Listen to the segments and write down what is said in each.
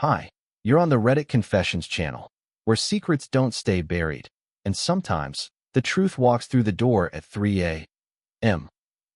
Hi, you're on the Reddit Confessions channel, where secrets don't stay buried, and sometimes the truth walks through the door at 3 a.m.,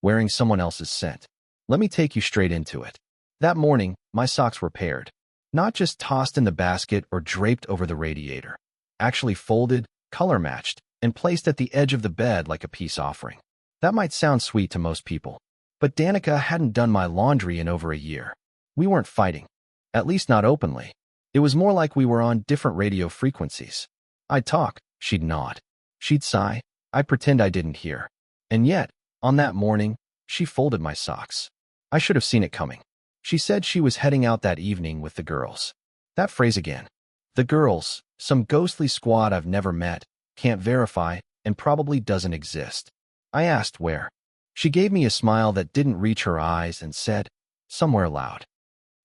wearing someone else's scent. Let me take you straight into it. That morning, my socks were paired, not just tossed in the basket or draped over the radiator, actually folded, color-matched, and placed at the edge of the bed like a peace offering. That might sound sweet to most people, but Danica hadn't done my laundry in over a year. We weren't fighting, at least not openly. It was more like we were on different radio frequencies. I'd talk, she'd nod. She'd sigh, I'd pretend I didn't hear. And yet, on that morning, she folded my socks. I should have seen it coming. She said she was heading out that evening with the girls. That phrase again. The girls, some ghostly squad I've never met, can't verify, and probably doesn't exist. I asked where. She gave me a smile that didn't reach her eyes and said, somewhere loud.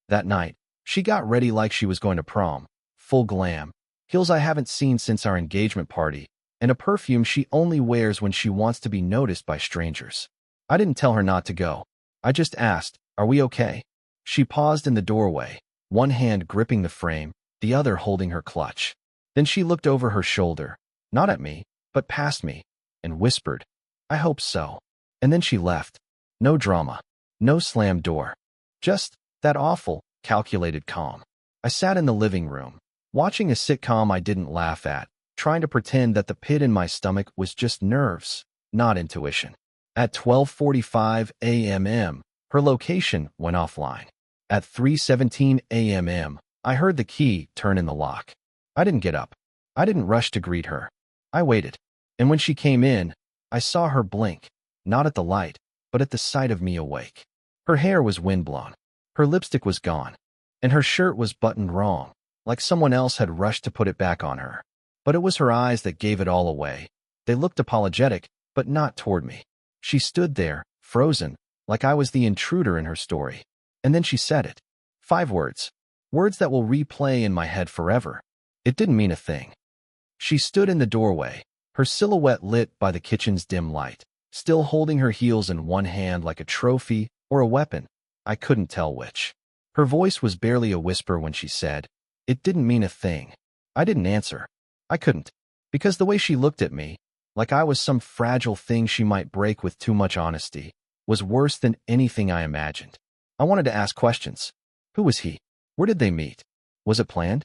That night, she got ready like she was going to prom, full glam, heels I haven't seen since our engagement party, and a perfume she only wears when she wants to be noticed by strangers. I didn't tell her not to go. I just asked, are we okay? She paused in the doorway, one hand gripping the frame, the other holding her clutch. Then she looked over her shoulder, not at me, but past me, and whispered, I hope so. And then she left. No drama, no slammed door. Just that awful, calculated calm. I sat in the living room, watching a sitcom I didn't laugh at, trying to pretend that the pit in my stomach was just nerves, not intuition. At 12:45 a.m., her location went offline. At 3:17 a.m., I heard the key turn in the lock. I didn't get up. I didn't rush to greet her. I waited. And when she came in, I saw her blink, not at the light, but at the sight of me awake. Her hair was windblown. Her lipstick was gone. And her shirt was buttoned wrong, like someone else had rushed to put it back on her. But it was her eyes that gave it all away. They looked apologetic, but not toward me. She stood there, frozen, like I was the intruder in her story. And then she said it. 5 words. Words that will replay in my head forever. It didn't mean a thing. She stood in the doorway, her silhouette lit by the kitchen's dim light, still holding her heels in one hand like a trophy or a weapon. I couldn't tell which. Her voice was barely a whisper when she said, it didn't mean a thing. I didn't answer. I couldn't. Because the way she looked at me, like I was some fragile thing she might break with too much honesty, was worse than anything I imagined. I wanted to ask questions. Who was he? Where did they meet? Was it planned?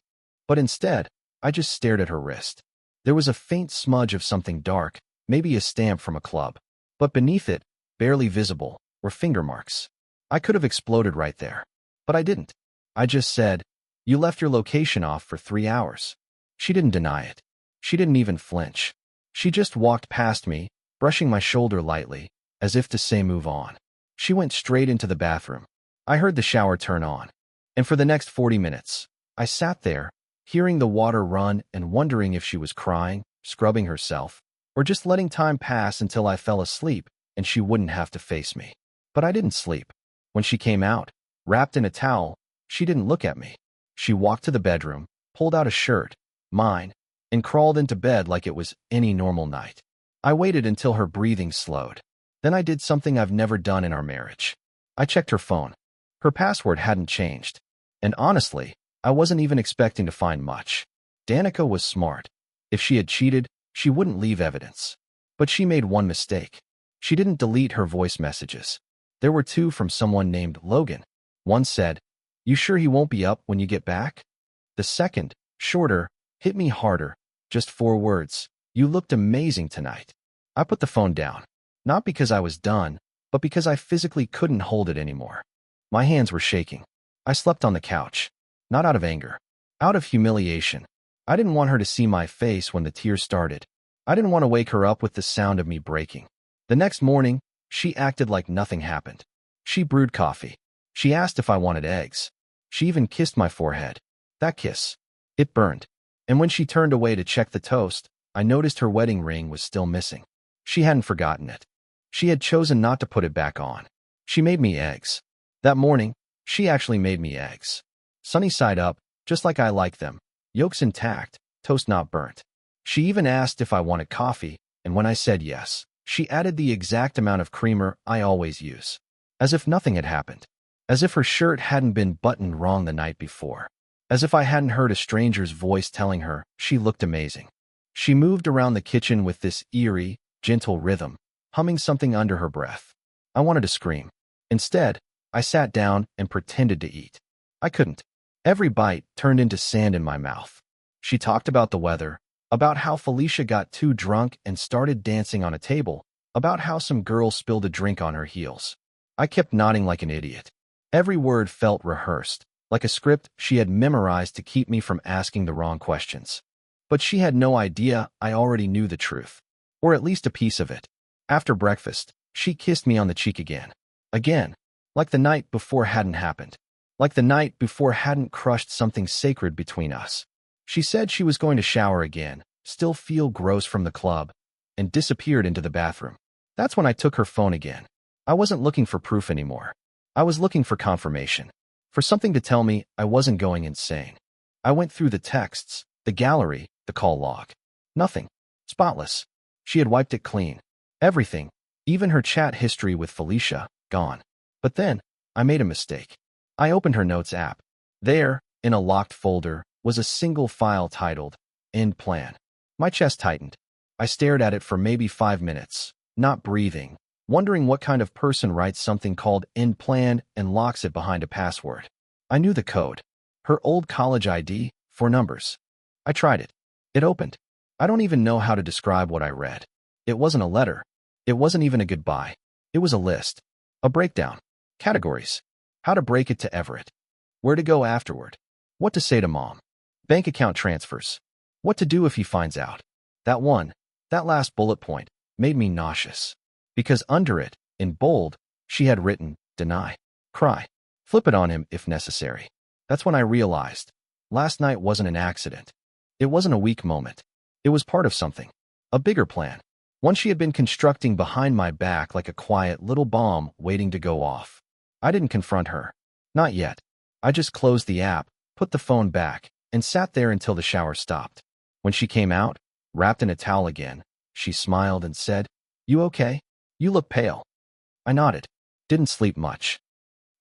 But instead, I just stared at her wrist. There was a faint smudge of something dark, maybe a stamp from a club. But beneath it, barely visible, were finger marks. I could have exploded right there. But I didn't. I just said, you left your location off for 3 hours. She didn't deny it. She didn't even flinch. She just walked past me, brushing my shoulder lightly, as if to say move on. She went straight into the bathroom. I heard the shower turn on. And for the next 40 minutes, I sat there, hearing the water run and wondering if she was crying, scrubbing herself, or just letting time pass until I fell asleep and she wouldn't have to face me. But I didn't sleep. When she came out, wrapped in a towel, she didn't look at me. She walked to the bedroom, pulled out a shirt, mine, and crawled into bed like it was any normal night. I waited until her breathing slowed. Then I did something I've never done in our marriage. I checked her phone. Her password hadn't changed. And honestly, I wasn't even expecting to find much. Danica was smart. If she had cheated, she wouldn't leave evidence. But she made one mistake. She didn't delete her voice messages. There were 2 from someone named Logan. One said, you sure he won't be up when you get back? The second, shorter, hit me harder. Just 4 words. You looked amazing tonight. I put the phone down. Not because I was done, but because I physically couldn't hold it anymore. My hands were shaking. I slept on the couch. Not out of anger. Out of humiliation. I didn't want her to see my face when the tears started. I didn't want to wake her up with the sound of me breaking. The next morning, she acted like nothing happened. She brewed coffee. She asked if I wanted eggs. She even kissed my forehead. That kiss. It burned. And when she turned away to check the toast, I noticed her wedding ring was still missing. She hadn't forgotten it. She had chosen not to put it back on. She made me eggs. That morning, she actually made me eggs. Sunny side up, just like I like them. Yolks intact, toast not burnt. She even asked if I wanted coffee, and when I said yes, she added the exact amount of creamer I always use. As if nothing had happened. As if her shirt hadn't been buttoned wrong the night before. as if I hadn't heard a stranger's voice telling her she looked amazing. She moved around the kitchen with this eerie, gentle rhythm, humming something under her breath. I wanted to scream. Instead, I sat down and pretended to eat. I couldn't. Every bite turned into sand in my mouth. She talked about the weather, about how Felicia got too drunk and started dancing on a table, about how some girl spilled a drink on her heels. I kept nodding like an idiot. Every word felt rehearsed, like a script she had memorized to keep me from asking the wrong questions. But she had no idea I already knew the truth, or at least a piece of it. After breakfast, she kissed me on the cheek again. Again, like the night before hadn't happened. Like the night before hadn't crushed something sacred between us. She said she was going to shower again, still feel gross from the club, and disappeared into the bathroom. That's when I took her phone again. I wasn't looking for proof anymore. I was looking for confirmation. For something to tell me I wasn't going insane. I went through the texts, the gallery, the call log. Nothing. Spotless. She had wiped it clean. Everything, even her chat history with Felicia, gone. But then, I made a mistake. I opened her notes app. There, in a locked folder, was a single file titled, End Plan. My chest tightened. I stared at it for maybe 5 minutes, not breathing, wondering what kind of person writes something called End Plan and locks it behind a password. I knew the code. Her old college ID, 4 numbers. I tried it. It opened. I don't even know how to describe what I read. It wasn't a letter. It wasn't even a goodbye. It was a list. A breakdown. Categories. How to break it to Everett. Where to go afterward. What to say to mom. Bank account transfers. What to do if he finds out. That last bullet point, made me nauseous. Because under it, in bold, she had written, deny, cry, flip it on him if necessary. That's when I realized, last night wasn't an accident. It wasn't a weak moment. It was part of something. A bigger plan. One she had been constructing behind my back like a quiet little bomb waiting to go off. I didn't confront her. Not yet. I just closed the app, put the phone back, and sat there until the shower stopped. When she came out, wrapped in a towel again, she smiled and said, "You okay? You look pale." I nodded. Didn't sleep much.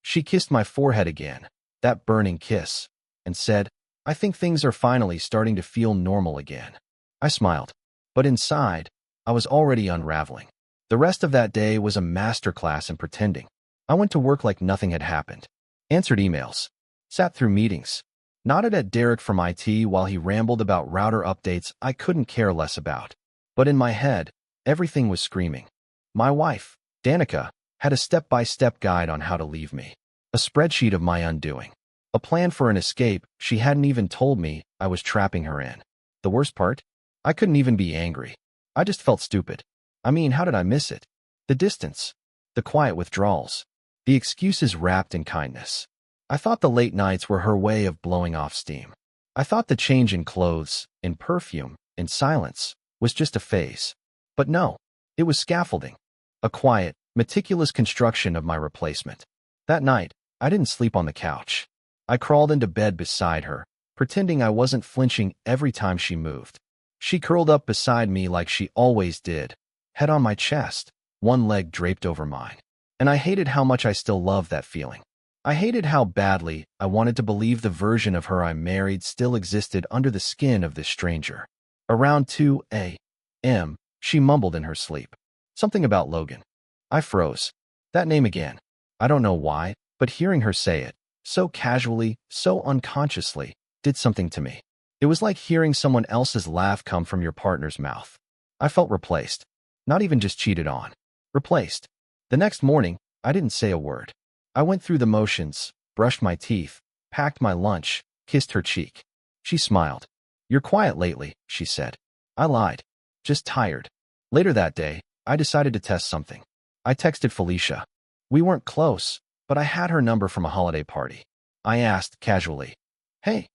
She kissed my forehead again, that burning kiss, and said, "I think things are finally starting to feel normal again." I smiled. But inside, I was already unraveling. The rest of that day was a masterclass in pretending. I went to work like nothing had happened. Answered emails. Sat through meetings. Nodded at Derek from IT while he rambled about router updates I couldn't care less about. But in my head, everything was screaming. My wife, Danica, had a step-by-step guide on how to leave me. A spreadsheet of my undoing. A plan for an escape she hadn't even told me I was trapping her in. The worst part? I couldn't even be angry. I just felt stupid. I mean, how did I miss it? The distance. The quiet withdrawals. The excuses wrapped in kindness. I thought the late nights were her way of blowing off steam. I thought the change in clothes, in perfume, in silence, was just a phase. But no, it was scaffolding. A quiet, meticulous construction of my replacement. That night, I didn't sleep on the couch. I crawled into bed beside her, pretending I wasn't flinching every time she moved. She curled up beside me like she always did, head on my chest, one leg draped over mine. And I hated how much I still loved that feeling. I hated how badly I wanted to believe the version of her I married still existed under the skin of this stranger. Around 2 a.m., she mumbled in her sleep. Something about Logan. I froze. That name again. I don't know why, but hearing her say it, so casually, so unconsciously, did something to me. It was like hearing someone else's laugh come from your partner's mouth. I felt replaced. Not even just cheated on. Replaced. The next morning, I didn't say a word. I went through the motions, brushed my teeth, packed my lunch, kissed her cheek. She smiled. "You're quiet lately," she said. I lied. Just tired. Later that day, I decided to test something. I texted Felicia. We weren't close, but I had her number from a holiday party. I asked, casually, "Hey,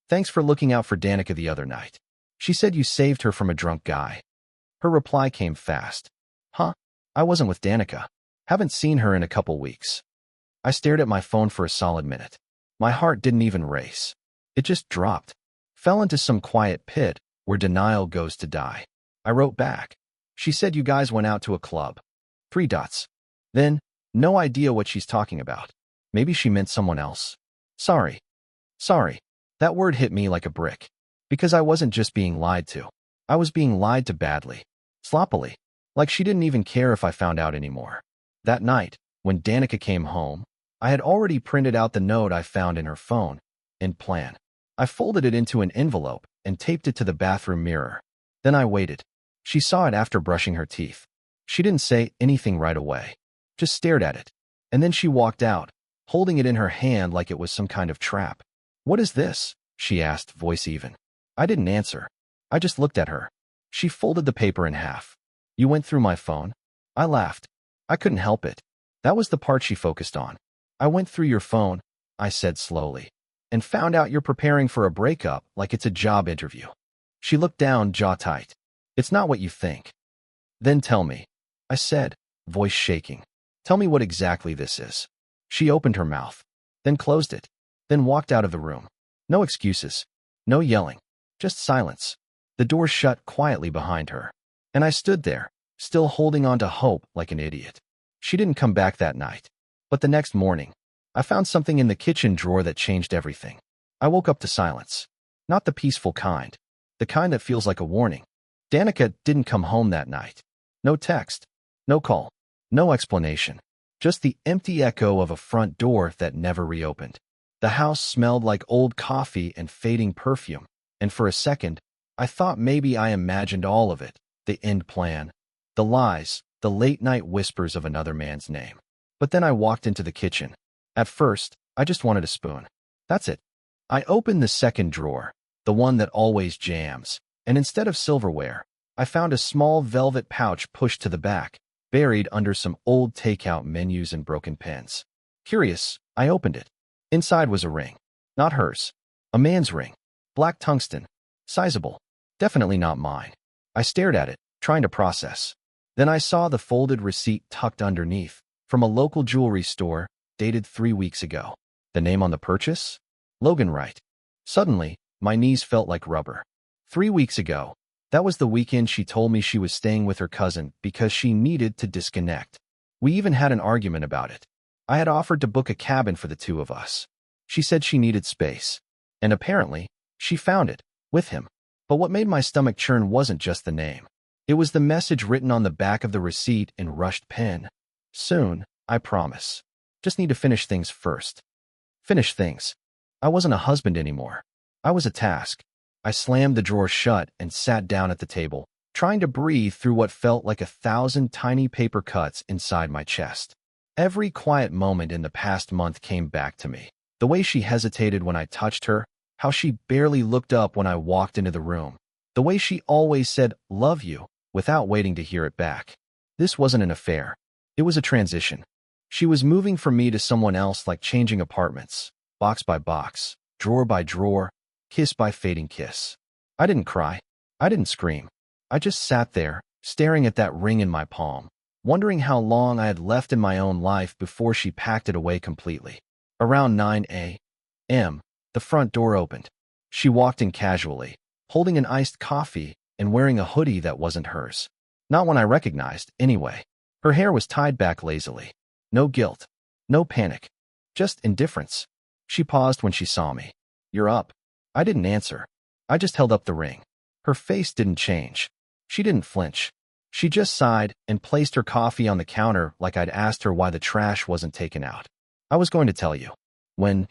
thanks for looking out for Danica the other night. She said you saved her from a drunk guy." Her reply came fast. "Huh? I wasn't with Danica. Haven't seen her in a couple weeks." I stared at my phone for a solid minute. My heart didn't even race. It just dropped. Fell into some quiet pit where denial goes to die. I wrote back. "She said you guys went out to a club. 3 dots. Then, no idea what she's talking about. Maybe she meant someone else. Sorry. Sorry." That word hit me like a brick. Because I wasn't just being lied to. I was being lied to badly. Sloppily. Like she didn't even care if I found out anymore. That night, when Danica came home, I had already printed out the note I found in her phone, in plan. I folded it into an envelope and taped it to the bathroom mirror. Then I waited. She saw it after brushing her teeth. She didn't say anything right away. Just stared at it. And then she walked out, holding it in her hand like it was some kind of trap. "What is this?" she asked, voice even. I didn't answer. I just looked at her. She folded the paper in half. "You went through my phone?" I laughed. I couldn't help it. That was the part she focused on. "I went through your phone," I said slowly, "and found out you're preparing for a breakup like it's a job interview." She looked down, jaw tight. "It's not what you think." "Then tell me," I said, voice shaking. "Tell me what exactly this is." She opened her mouth, then closed it, then walked out of the room. No excuses. No yelling. Just silence. The door shut quietly behind her. And I stood there, still holding on to hope like an idiot. She didn't come back that night. But the next morning, I found something in the kitchen drawer that changed everything. I woke up to silence. Not the peaceful kind. The kind that feels like a warning. Danica didn't come home that night. No text. No call. No explanation. Just the empty echo of a front door that never reopened. The house smelled like old coffee and fading perfume. And for a second, I thought maybe I imagined all of it. The end plan. The lies. The late-night whispers of another man's name. But then I walked into the kitchen. At first, I just wanted a spoon. That's it. I opened the second drawer, the one that always jams, and instead of silverware, I found a small velvet pouch pushed to the back, buried under some old takeout menus and broken pens. Curious, I opened it. Inside was a ring. Not hers. A man's ring. Black tungsten. Sizable. Definitely not mine. I stared at it, trying to process. Then I saw the folded receipt tucked underneath, from a local jewelry store, dated 3 weeks ago. The name on the purchase? Logan Wright. Suddenly, my knees felt like rubber. 3 weeks ago, that was the weekend she told me she was staying with her cousin because she needed to disconnect. We even had an argument about it. I had offered to book a cabin for the two of us. She said she needed space. And apparently, she found it, with him. But what made my stomach churn wasn't just the name. It was the message written on the back of the receipt in rushed pen. "Soon, I promise. Just need to finish things first." Finish things. I wasn't a husband anymore. I was a task. I slammed the drawer shut and sat down at the table, trying to breathe through what felt like 1,000 tiny paper cuts inside my chest. Every quiet moment in the past month came back to me. The way she hesitated when I touched her, how she barely looked up when I walked into the room, the way she always said, "Love you," without waiting to hear it back. This wasn't an affair. It was a transition. She was moving from me to someone else, like changing apartments, box by box, drawer by drawer, kiss by fading kiss. I didn't cry. I didn't scream. I just sat there, staring at that ring in my palm, wondering how long I had left in my own life before she packed it away completely. Around 9 a.m., the front door opened. She walked in casually, holding an iced coffee and wearing a hoodie that wasn't hers. Not one I recognized, anyway. Her hair was tied back lazily. No guilt. No panic. Just indifference. She paused when she saw me. "You're up." I didn't answer. I just held up the ring. Her face didn't change. She didn't flinch. She just sighed and placed her coffee on the counter like I'd asked her why the trash wasn't taken out. "I was going to tell you." "When?"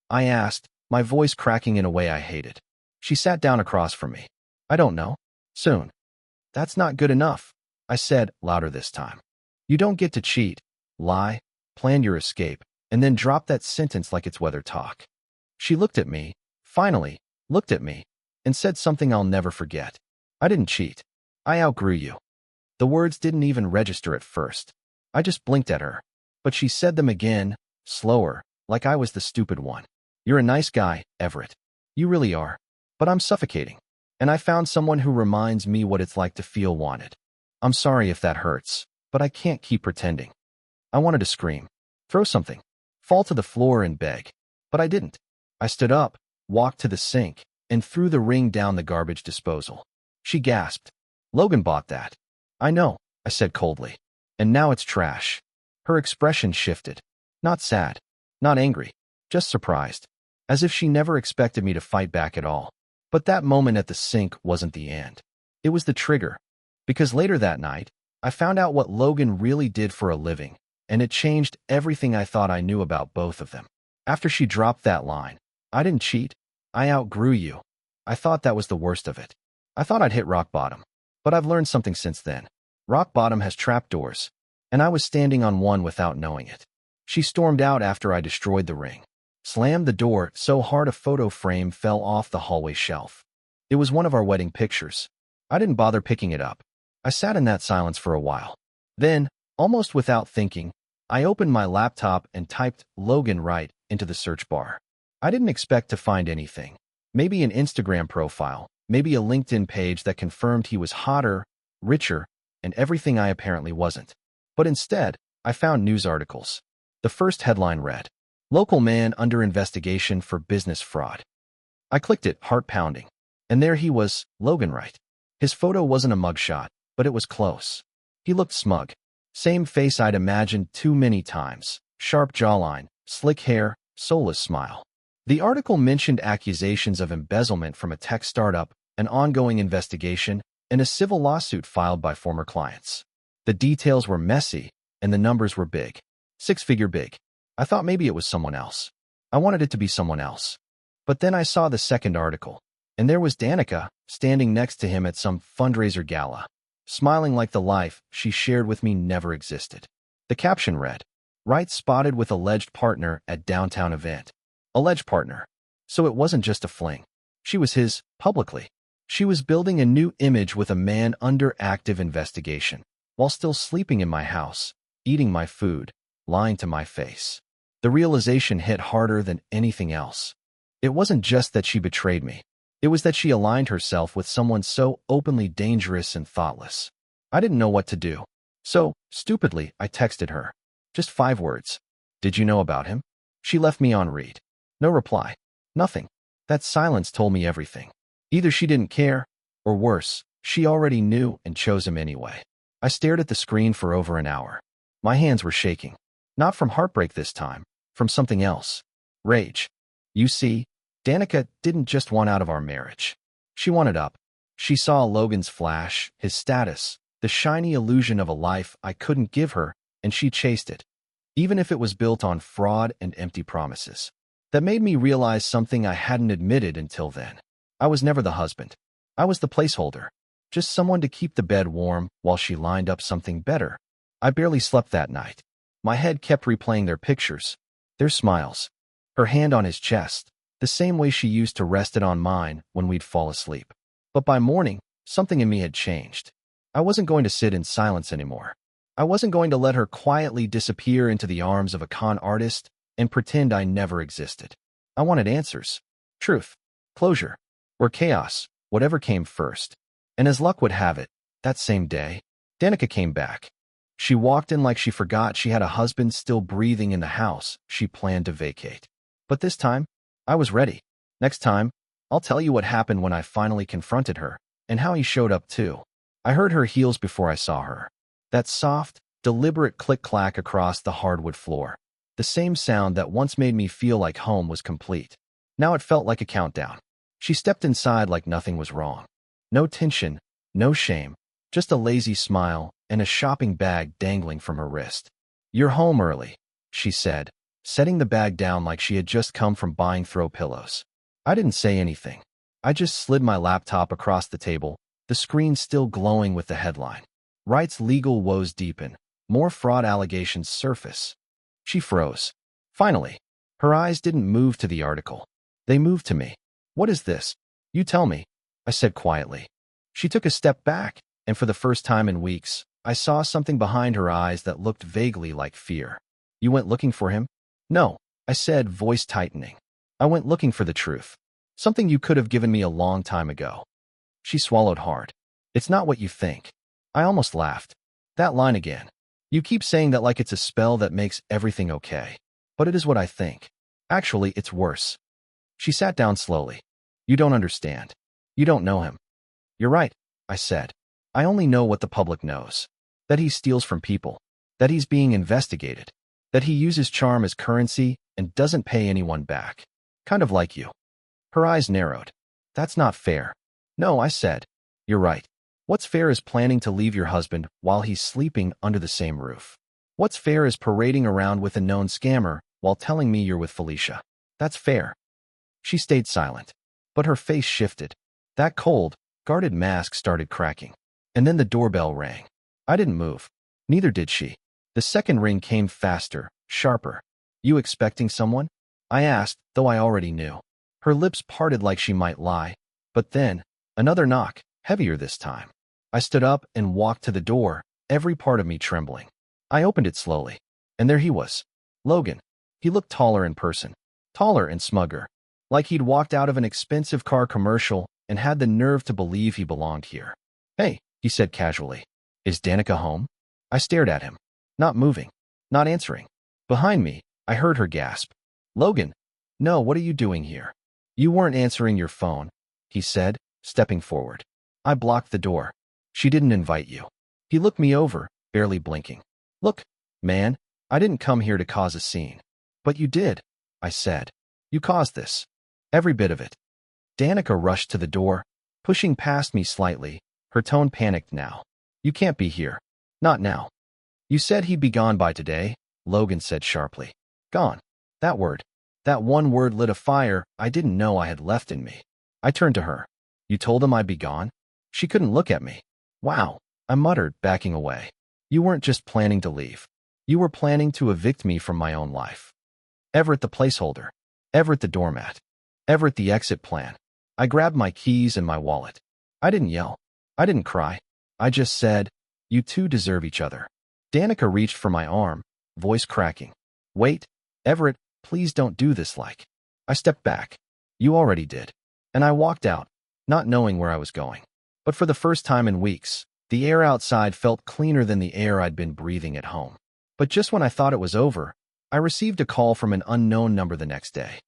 I asked, my voice cracking in a way I hated. She sat down across from me. "I don't know. Soon." "That's not good enough," I said, louder this time. "You don't get to cheat, lie, plan your escape, and then drop that sentence like it's weather talk." She looked at me, finally, looked at me, and said something I'll never forget. "I didn't cheat. I outgrew you." The words didn't even register at first. I just blinked at her. But she said them again, slower, like I was the stupid one. "You're a nice guy, Everett. You really are. But I'm suffocating. And I found someone who reminds me what it's like to feel wanted. I'm sorry if that hurts, but I can't keep pretending." I wanted to scream, throw something, fall to the floor and beg. But I didn't. I stood up, walked to the sink, and threw the ring down the garbage disposal. She gasped. "Logan bought that." "I know," I said coldly. "And now it's trash." Her expression shifted. Not sad. Not angry. Just surprised. as if she never expected me to fight back at all. But that moment at the sink wasn't the end. It was the trigger. Because later that night, I found out what Logan really did for a living, and it changed everything I thought I knew about both of them. After she dropped that line, "I didn't cheat. I outgrew you," I thought that was the worst of it. I thought I'd hit rock bottom. But I've learned something since then. Rock bottom has trapdoors, and I was standing on one without knowing it. She stormed out after I destroyed the ring, slammed the door so hard a photo frame fell off the hallway shelf. It was one of our wedding pictures. I didn't bother picking it up. I sat in that silence for a while. Then, almost without thinking, I opened my laptop and typed Logan Wright into the search bar. I didn't expect to find anything. Maybe an Instagram profile, maybe a LinkedIn page that confirmed he was hotter, richer, and everything I apparently wasn't. But instead, I found news articles. The first headline read, "Local man under investigation for business fraud." I clicked it, heart pounding. And there he was, Logan Wright. His photo wasn't a mugshot, but it was close. He looked smug. Same face I'd imagined too many times. Sharp jawline, slick hair, soulless smile. The article mentioned accusations of embezzlement from a tech startup, an ongoing investigation, and a civil lawsuit filed by former clients. The details were messy, and the numbers were big. Six-figure big. I thought maybe it was someone else. I wanted it to be someone else. But then I saw the second article, and there was Danica standing next to him at some fundraiser gala, smiling like the life she shared with me never existed. The caption read, "Wright spotted with alleged partner at downtown event." Alleged partner. So it wasn't just a fling. She was his, publicly. She was building a new image with a man under active investigation, while still sleeping in my house, eating my food, lying to my face. The realization hit harder than anything else. It wasn't just that she betrayed me. It was that she aligned herself with someone so openly dangerous and thoughtless. I didn't know what to do. So, stupidly, I texted her. Just 5 words. "Did you know about him?" She left me on read. No reply. Nothing. That silence told me everything. Either she didn't care, or worse, she already knew and chose him anyway. I stared at the screen for over an hour. My hands were shaking. Not from heartbreak this time, from something else. Rage. You see, Danica didn't just want out of our marriage. She wanted up. She saw Logan's flash, his status, the shiny illusion of a life I couldn't give her, and she chased it, even if it was built on fraud and empty promises. That made me realize something I hadn't admitted until then. I was never the husband. I was the placeholder. Just someone to keep the bed warm while she lined up something better. I barely slept that night. My head kept replaying their pictures, their smiles, her hand on his chest, the same way she used to rest it on mine when we'd fall asleep. But by morning, something in me had changed. I wasn't going to sit in silence anymore. I wasn't going to let her quietly disappear into the arms of a con artist and pretend I never existed. I wanted answers, truth, closure, or chaos, whatever came first. And as luck would have it, that same day, Danica came back. She walked in like she forgot she had a husband still breathing in the house she planned to vacate. But this time, I was ready. Next time, I'll tell you what happened when I finally confronted her, and how he showed up too. I heard her heels before I saw her. That soft, deliberate click-clack across the hardwood floor. The same sound that once made me feel like home was complete. Now it felt like a countdown. She stepped inside like nothing was wrong. No tension, no shame, just a lazy smile and a shopping bag dangling from her wrist. "You're home early," she said, setting the bag down like she had just come from buying throw pillows. I didn't say anything. I just slid my laptop across the table, the screen still glowing with the headline. Wright's legal woes deepen. More fraud allegations surface. She froze. Finally, her eyes didn't move to the article. They moved to me. "What is this? You tell me," I said quietly. She took a step back, and for the first time in weeks, I saw something behind her eyes that looked vaguely like fear. "You went looking for him?" "No," I said, voice tightening. "I went looking for the truth. Something you could have given me a long time ago." She swallowed hard. "It's not what you think." I almost laughed. That line again. "You keep saying that like it's a spell that makes everything okay. But it is what I think. Actually, it's worse." She sat down slowly. "You don't understand. You don't know him." "You're right," I said. "I only know what the public knows. That he steals from people. That he's being investigated. That he uses charm as currency and doesn't pay anyone back. Kind of like you. Her eyes narrowed. That's not fair. No, I said. You're right. What's fair is planning to leave your husband while he's sleeping under the same roof. What's fair is parading around with a known scammer while telling me you're with Felicia. That's fair. She stayed silent, but her face shifted. That cold, guarded mask started cracking. And then the doorbell rang. I didn't move. Neither did she. The second ring came faster, sharper. You expecting someone? I asked, though I already knew. Her lips parted like she might lie. But then, another knock, heavier this time. I stood up and walked to the door, every part of me trembling. I opened it slowly, and there he was. Logan. He looked taller in person. Taller and smugger. Like he'd walked out of an expensive car commercial and had the nerve to believe he belonged here. Hey, he said casually. Is Danica home? I stared at him. Not moving. Not answering. Behind me, I heard her gasp. Logan. No, what are you doing here? You weren't answering your phone, he said, stepping forward. I blocked the door. She didn't invite you. He looked me over, barely blinking. Look, man, I didn't come here to cause a scene. But you did, I said. You caused this. Every bit of it. Danica rushed to the door, pushing past me slightly, her tone panicked now. You can't be here. Not now. You said he'd be gone by today, Logan said sharply. Gone. That word. That one word lit a fire I didn't know I had left in me. I turned to her. You told him I'd be gone? She couldn't look at me. Wow, I muttered, backing away. You weren't just planning to leave. You were planning to evict me from my own life. Everett the placeholder. Everett the doormat. Everett the exit plan. I grabbed my keys and my wallet. I didn't yell. I didn't cry. I just said, you two deserve each other. Danica reached for my arm, voice cracking. Wait, Everett, please don't do this like. I stepped back. You already did. And I walked out, not knowing where I was going. But for the first time in weeks, the air outside felt cleaner than the air I'd been breathing at home. But just when I thought it was over, I received a call from an unknown number the next day.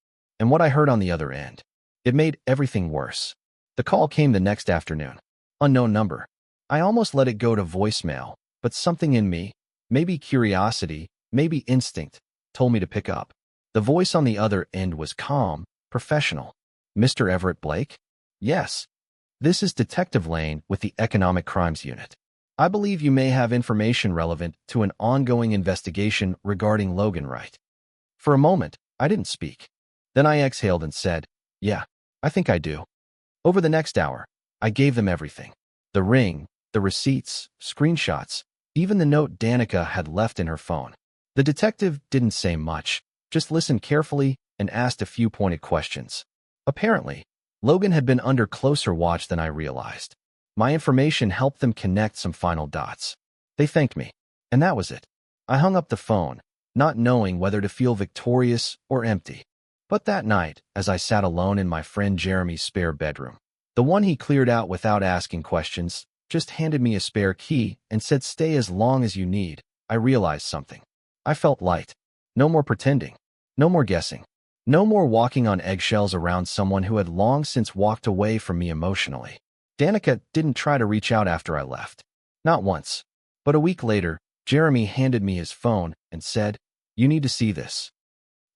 And what I heard on the other end, it made everything worse. The call came the next afternoon. Unknown number. I almost let it go to voicemail, but something in me, maybe curiosity, maybe instinct, told me to pick up. The voice on the other end was calm, professional. Mr. Everett Blake? Yes. This is Detective Lane with the Economic Crimes Unit. I believe you may have information relevant to an ongoing investigation regarding Logan Wright. For a moment, I didn't speak. Then I exhaled and said, yeah, I think I do. Over the next hour, I gave them everything. The ring, the receipts, screenshots, even the note Danica had left in her phone. The detective didn't say much, just listened carefully and asked a few pointed questions. Apparently, Logan had been under closer watch than I realized. My information helped them connect some final dots. They thanked me, and that was it. I hung up the phone, not knowing whether to feel victorious or empty. But that night, as I sat alone in my friend Jeremy's spare bedroom, the one he cleared out without asking questions, just handed me a spare key and said stay as long as you need, I realized something. I felt light. No more pretending. No more guessing. No more walking on eggshells around someone who had long since walked away from me emotionally. Danica didn't try to reach out after I left. Not once. But a week later, Jeremy handed me his phone and said, you need to see this.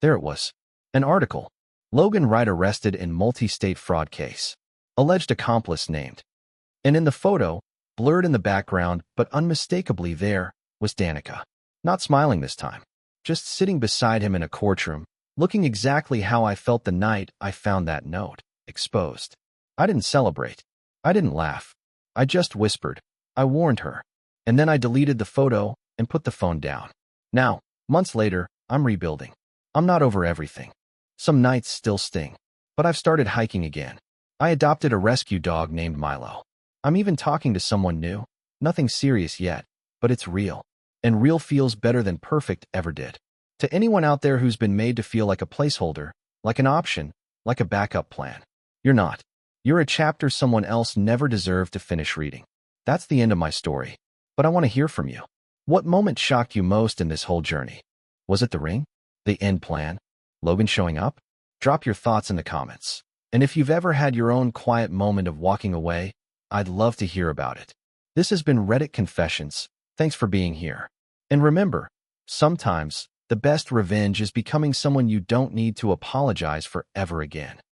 There it was. An article. Logan Wright arrested in multi-state fraud case. Alleged accomplice named. And in the photo, blurred in the background but unmistakably there, was Danica. Not smiling this time. Just sitting beside him in a courtroom, looking exactly how I felt the night I found that note, exposed. I didn't celebrate. I didn't laugh. I just whispered. I warned her. And then I deleted the photo and put the phone down. Now, months later, I'm rebuilding. I'm not over everything. Some nights still sting. But I've started hiking again. I adopted a rescue dog named Milo. I'm even talking to someone new. Nothing serious yet, but it's real. And real feels better than perfect ever did. To anyone out there who's been made to feel like a placeholder, like an option, like a backup plan, you're not. You're a chapter someone else never deserved to finish reading. That's the end of my story. But I want to hear from you. What moment shocked you most in this whole journey? Was it the ring? The end plan? Logan showing up? Drop your thoughts in the comments. And if you've ever had your own quiet moment of walking away, I'd love to hear about it. This has been Reddit Confessions. Thanks for being here. And remember, sometimes, The best revenge is becoming someone you don't need to apologize for ever again.